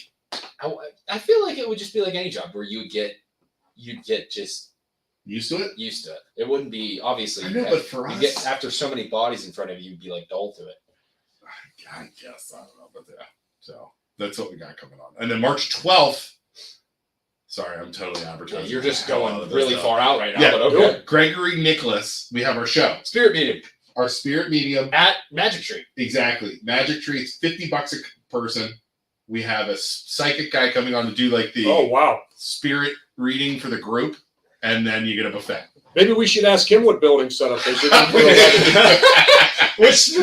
I feel like it would just be like any job where you'd get just used to it. It wouldn't be obviously. I know, but for us, get, after so many bodies in front of you, you'd be like dull to it. I guess I don't know, but yeah. So that's what we got coming on, and then March 12th. Sorry, I'm totally advertising. Yeah, you're just going really far out right now. Yeah, but okay. Gregory Nicholas. We have our show. Spirit Medium. Our Spirit Medium at Magic Tree. Exactly. Magic Tree. It's $50 a person. We have a psychic guy coming on to do like the spirit reading for the group, and then you get a buffet. Maybe we should ask him what building setup they should What is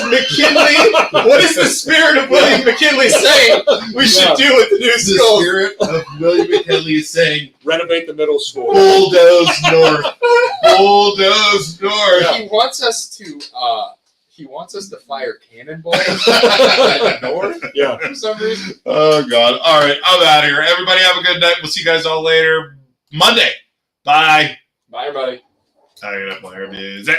McKinley? What is the spirit of William McKinley saying we should do with the new school? The spirit of William McKinley is saying renovate the middle school. Bulldoze north. Bulldoze north. Yeah. He wants us to fire cannonballs at the north. Yeah. For some reason. Oh God. All right. I'm out of here. Everybody have a good night. We'll see you guys all later. Monday. Bye. Bye, everybody. I got my music.